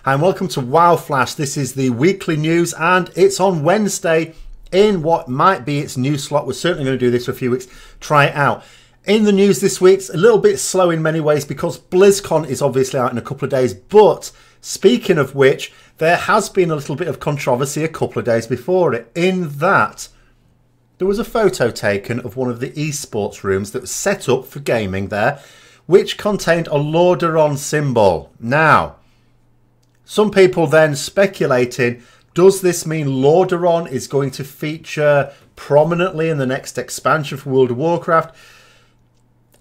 Hi and welcome to WoW Flash. This is the weekly news and it's on Wednesday in what might be its new slot. We're certainly going to do this for a few weeks. Try it out. In the news this week's a little bit slow in many ways because Blizzcon is obviously out in a couple of days. But speaking of which, there has been a little bit of controversy a couple of days before it in that there was a photo taken of one of the esports rooms that was set up for gaming there, which contained a Lordaeron symbol. Now, some people then speculating, does this mean Lordaeron is going to feature prominently in the next expansion for World of Warcraft?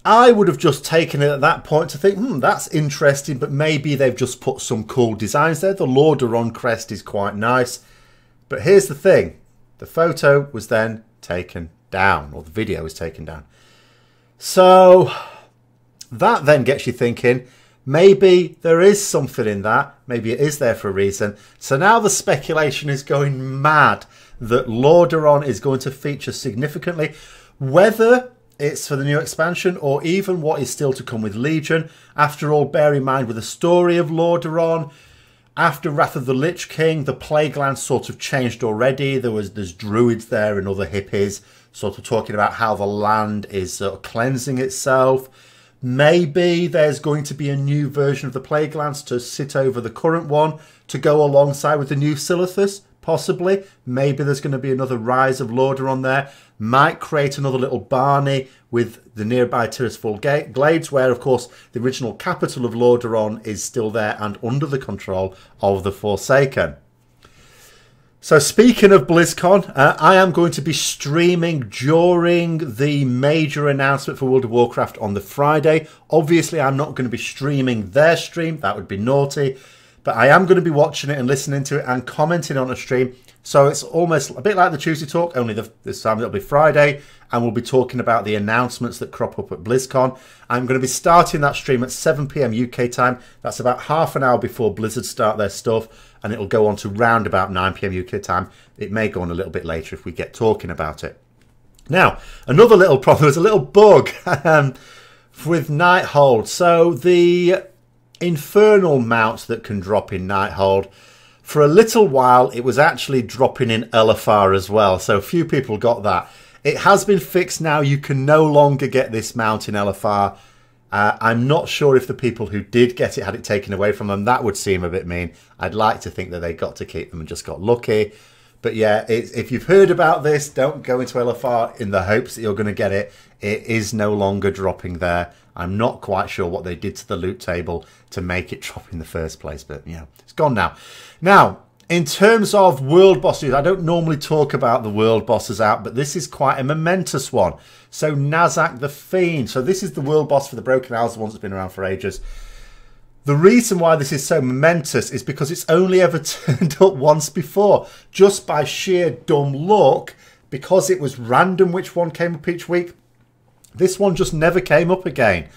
I would have just taken it at that point to think, that's interesting, but maybe they've just put some cool designs there. The Lordaeron crest is quite nice. But here's the thing. The photo was then taken down, or the video was taken down. So that then gets you thinking, maybe there is something in that. Maybe it is there for a reason. So now the speculation is going mad that Lordaeron is going to feature significantly. Whether it's for the new expansion or even what is still to come with Legion. After all, bear in mind with the story of Lordaeron, after Wrath of the Lich King, the Plaguelands sort of changed already. There's druids there and other hippies sort of talking about how the land is sort of cleansing itself. Maybe there's going to be a new version of the Plaguelands to sit over the current one to go alongside with the new Silithus, possibly. Maybe there's going to be another Rise of Lordaeron there. Might create another little Barney with the nearby Tirisfal Glades, where, of course, the original capital of Lordaeron is still there and under the control of the Forsaken. So speaking of BlizzCon, I am going to be streaming during the major announcement for World of Warcraft on the Friday. Obviously, I'm not going to be streaming their stream. That would be naughty. But I am going to be watching it and listening to it and commenting on a stream. So it's almost a bit like the Tuesday Talk, only this time it'll be Friday. And we'll be talking about the announcements that crop up at BlizzCon. I'm going to be starting that stream at 7 PM UK time. That's about half an hour before Blizzard start their stuff. And it'll go on to round about 9 PM UK time. It may go on a little bit later if we get talking about it. Now, another little problem, there's a little bug with Nighthold. So the infernal mounts that can drop in Nighthold, for a little while it was actually dropping in LFR as well. So a few people got that. It has been fixed now. You can no longer get this mount in LFR. I'm not sure if the people who did get it had it taken away from them. That would seem a bit mean. I'd like to think that they got to keep them and just got lucky. But yeah, if you've heard about this, don't go into LFR in the hopes that you're going to get it. It is no longer dropping there. I'm not quite sure what they did to the loot table to make it drop in the first place. But yeah, it's gone now. Now, in terms of world bosses, I don't normally talk about the world bosses out, but this is quite a momentous one. So Nazak the Fiend. So this is the world boss for the Broken Isles, the ones that's been around for ages. The reason why this is so momentous is because it's only ever turned up once before. Just by sheer dumb luck, because it was random which one came up each week, this one just never came up again.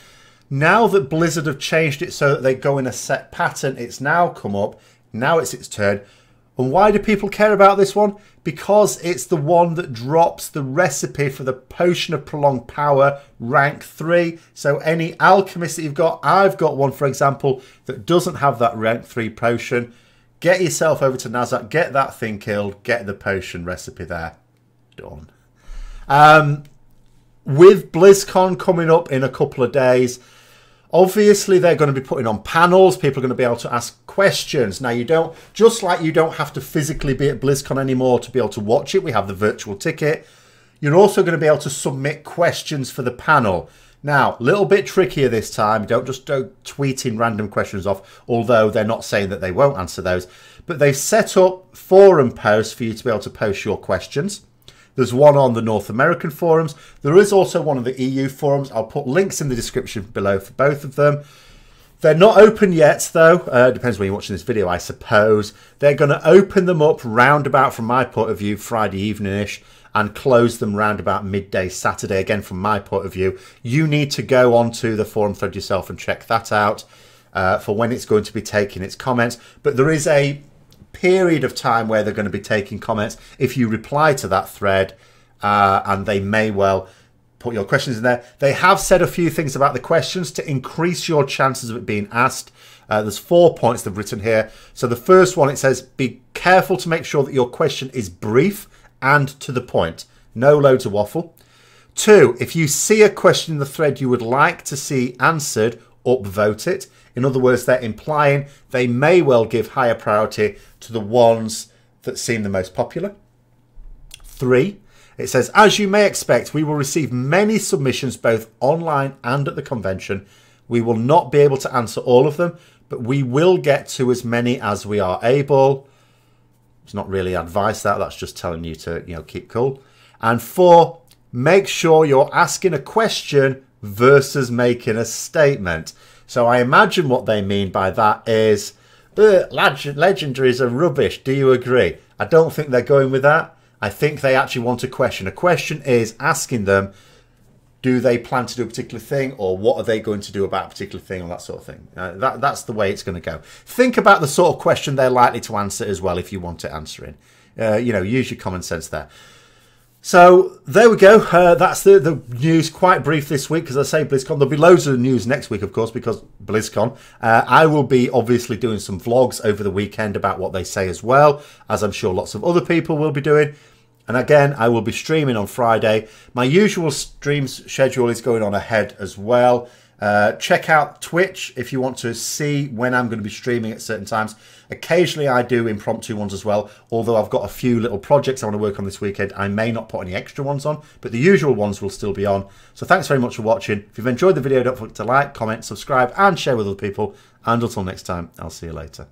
Now that Blizzard have changed it so that they go in a set pattern, it's now come up. Now it's its turn. And why do people care about this one? Because it's the one that drops the recipe for the Potion of Prolonged Power rank 3. So any alchemist that you've got, I've got one, for example, that doesn't have that rank 3 potion. Get yourself over to Nazak, get that thing killed, get the potion recipe there. Done. With BlizzCon coming up in a couple of days, obviously they're going to be putting on panels. People are going to be able to ask questions. Now, you don't, just like you don't have to physically be at BlizzCon anymore to be able to watch it. We have the virtual ticket. You're also going to be able to submit questions for the panel. Now, a little bit trickier this time. Don't just tweeting random questions off, although they're not saying that they won't answer those. But they've set up forum posts for you to be able to post your questions. There's one on the North American forums. There is also one on the EU forums. I'll put links in the description below for both of them. They're not open yet, though. Depends when you're watching this video, I suppose. They're going to open them up roundabout, from my point of view, Friday evening-ish, and close them roundabout midday Saturday. Again, from my point of view, you need to go onto the forum thread yourself and check that out for when it's going to be taking its comments. But there is a period of time where they're going to be taking comments if you reply to that thread, and they may well put your questions in there. They have said a few things about the questions to increase your chances of it being asked. There's 4 points they've written here. So the first one, it says, be careful to make sure that your question is brief and to the point. No loads of waffle. 2, if you see a question in the thread you would like to see answered, upvote it. In other words, they're implying they may well give higher priority to the ones that seem the most popular. 3, it says, as you may expect, we will receive many submissions both online and at the convention. We will not be able to answer all of them, but we will get to as many as we are able. It's not really advice that's just telling you to, keep cool. And 4, make sure you're asking a question versus making a statement. So I imagine what they mean by that is, legendaries are rubbish. Do you agree? I don't think they're going with that. I think they actually want a question. A question is asking them, do they plan to do a particular thing, or what are they going to do about a particular thing, or that sort of thing. That's the way it's going to go. Think about the sort of question they're likely to answer as well if you want it answering. Use your common sense there. So there we go. That's the news. Quite brief this week because I say BlizzCon. There'll be loads of news next week, of course, because BlizzCon. I will be obviously doing some vlogs over the weekend about what they say as well, as I'm sure lots of other people will be doing. And again, I will be streaming on Friday. My usual stream schedule is going on ahead as well. Check out Twitch if you want to see when I'm going to be streaming at certain times. Occasionally I do impromptu ones as well, although I've got a few little projects I want to work on this weekend. I may not put any extra ones on, but the usual ones will still be on. So thanks very much for watching. If you've enjoyed the video, don't forget to like, comment, subscribe and share with other people. And until next time, I'll see you later.